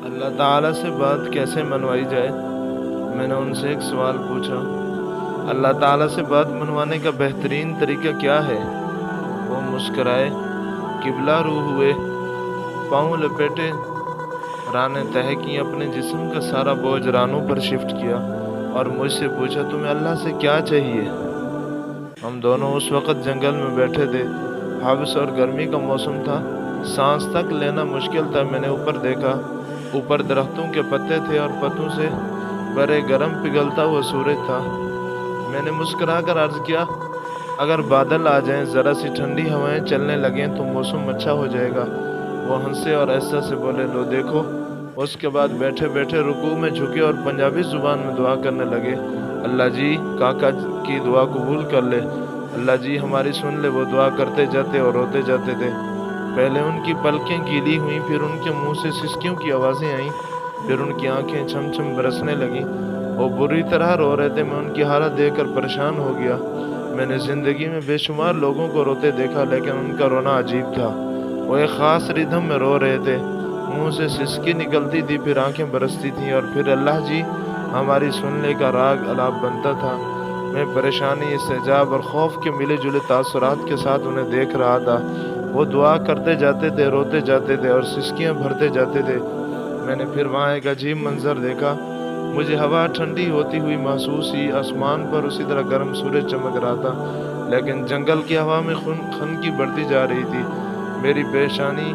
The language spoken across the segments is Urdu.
اللہ تعالیٰ سے بات کیسے منوائی جائے؟ میں نے ان سے ایک سوال پوچھا۔ اللہ تعالیٰ سے بات منوانے کا بہترین طریقہ کیا ہے؟ وہ مسکرائے، قبلہ رو ہوئے، پاؤں لپیٹے، رانیں تہہ کی، اپنے جسم کا سارا بوجھ رانوں پر شفٹ کیا اور مجھ سے پوچھا، تمہیں اللہ سے کیا چاہیے؟ ہم دونوں اس وقت جنگل میں بیٹھے تھے، حبس اور گرمی کا موسم تھا، سانس تک لینا مشکل تھا۔ میں نے اوپر دیکھا، اوپر درختوں کے پتے تھے اور پتوں سے برے گرم پگھلتا ہوا سورج تھا۔ میں نے مسکرا کر عرض کیا، اگر بادل آ جائیں، ذرا سی ٹھنڈی ہوائیں چلنے لگیں تو موسم اچھا ہو جائے گا۔ وہ ہنسے اور ایسا سے بولے، لو دیکھو۔ اس کے بعد بیٹھے بیٹھے رکوع میں جھکے اور پنجابی زبان میں دعا کرنے لگے، اللہ جی کاکا کی دعا قبول کر لے، اللہ جی ہماری سن لے۔ وہ دعا کرتے جاتے اور روتے جاتے تھے۔ پہلے ان کی پلکیں گیلی ہوئیں، پھر ان کے منہ سے سسکیوں کی آوازیں آئیں، پھر ان کی آنکھیں چھم چھم برسنے لگیں۔ وہ بری طرح رو رہے تھے۔ میں ان کی حالت دیکھ کر پریشان ہو گیا۔ میں نے زندگی میں بے شمار لوگوں کو روتے دیکھا، لیکن ان کا رونا عجیب تھا۔ وہ ایک خاص ردھم میں رو رہے تھے، منہ سے سسکی نکلتی تھی، پھر آنکھیں برستی تھیں، اور پھر اللہ جی ہماری سن لے کا راگ الاپ بنتا تھا۔ میں پریشانی، استعجاب اور خوف کے ملے جلے تاثرات کے ساتھ انہیں دیکھ رہا تھا۔ وہ دعا کرتے جاتے تھے، روتے جاتے تھے اور سسکیاں بھرتے جاتے تھے۔ میں نے پھر وہاں ایک عجیب منظر دیکھا۔ مجھے ہوا ٹھنڈی ہوتی ہوئی محسوس ہوئی، آسمان پر اسی طرح گرم سورج چمک رہا تھا، لیکن جنگل کی ہوا میں خنکی بڑھتی جا رہی تھی۔ میری پیشانی،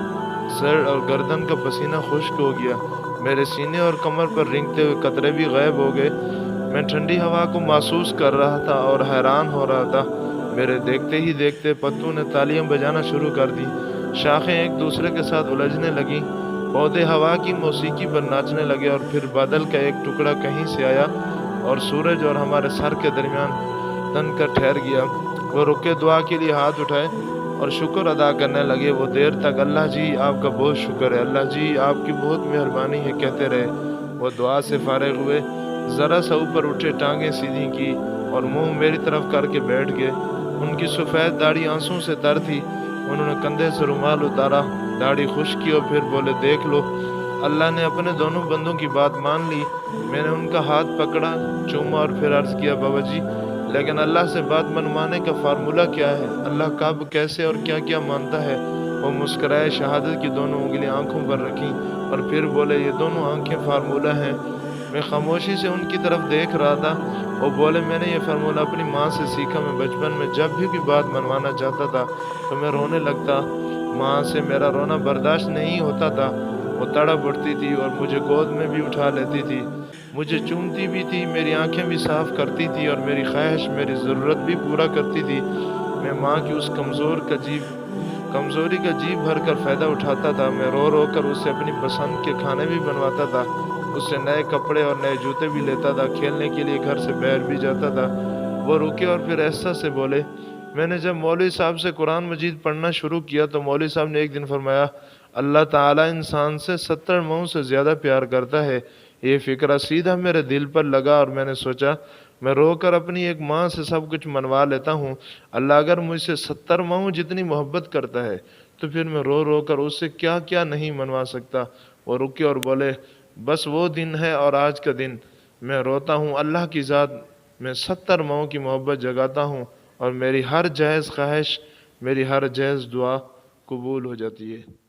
سر اور گردن کا پسینہ خشک ہو گیا، میرے سینے اور کمر پر رینگتے ہوئے قطرے بھی غائب ہو گئے۔ میں ٹھنڈی ہوا کو محسوس کر رہا تھا اور حیران ہو رہا تھا۔ میرے دیکھتے ہی دیکھتے پتوں نے تالیاں بجانا شروع کر دی، شاخیں ایک دوسرے کے ساتھ الجھنے لگیں، پودے ہوا کی موسیقی پر ناچنے لگے، اور پھر بادل کا ایک ٹکڑا کہیں سے آیا اور سورج اور ہمارے سر کے درمیان تن کر ٹھہر گیا۔ وہ رکے، دعا کے لیے ہاتھ اٹھائے اور شکر ادا کرنے لگے۔ وہ دیر تک اللہ جی آپ کا بہت شکر ہے، اللہ جی آپ کی بہت مہربانی ہے کہتے رہے۔ وہ دعا سے فارغ ہوئے، ذرا سا اوپر اٹھے، ٹانگیں سیدھی کی اور منہ میری طرف کر کے بیٹھ گئے۔ ان کی سفید داڑھی آنسوں سے تر تھی۔ انہوں نے کندھے سے رومال اتارا، داڑھی خشک کی اور پھر بولے، دیکھ لو اللہ نے اپنے دونوں بندوں کی بات مان لی۔ میں نے ان کا ہاتھ پکڑا، چوما اور پھر عرض کیا، بابا جی لیکن اللہ سے بات منوانے کا فارمولہ کیا ہے؟ اللہ کب، کیسے اور کیا کیا مانتا ہے؟ وہ مسکرائے، شہادت کی دونوں انگلیاں آنکھوں پر رکھیں اور پھر بولے، یہ دونوں آنکھیں فارمولہ ہیں۔ میں خاموشی سے ان کی طرف دیکھ رہا تھا۔ وہ بولے، میں نے یہ فارمولہ اپنی ماں سے سیکھا۔ میں بچپن میں جب بھی بات منوانا چاہتا تھا تو میں رونے لگتا، ماں سے میرا رونا برداشت نہیں ہوتا تھا۔ وہ تڑپ اٹھتی تھی اور مجھے گود میں بھی اٹھا لیتی تھی، مجھے چومتی بھی تھی، میری آنکھیں بھی صاف کرتی تھی اور میری خواہش، میری ضرورت بھی پورا کرتی تھی۔ میں ماں کی اس کمزوری کا جی بھر کر فائدہ اٹھاتا تھا۔ میں رو رو کر اسے اپنی پسند کے کھانے بھی بنواتا تھا، اس سے نئے کپڑے اور نئے جوتے بھی لیتا تھا، کھیلنے کے لیے گھر سے باہر بھی جاتا تھا۔ وہ رکے اور پھر ایسا سے بولے، میں نے جب مولوی صاحب سے قرآن مجید پڑھنا شروع کیا تو مولوی صاحب نے ایک دن فرمایا، اللہ تعالیٰ انسان سے 70 مئوں سے زیادہ پیار کرتا ہے۔ یہ فکرہ سیدھا میرے دل پر لگا اور میں نے سوچا، میں رو کر اپنی ایک ماں سے سب کچھ منوا لیتا ہوں، اللہ اگر مجھ سے 70 مئوں جتنی محبت کرتا ہے تو پھر میں رو رو کر اس سے کیا کیا نہیں منوا سکتا۔ وہ رکے اور بولے، بس وہ دن ہے اور آج کا دن میں روتا ہوں، اللہ کی ذات میں 70 مئوں کی محبت جگاتا ہوں اور میری ہر جائز خواہش، میری ہر جائز دعا قبول ہو جاتی ہے۔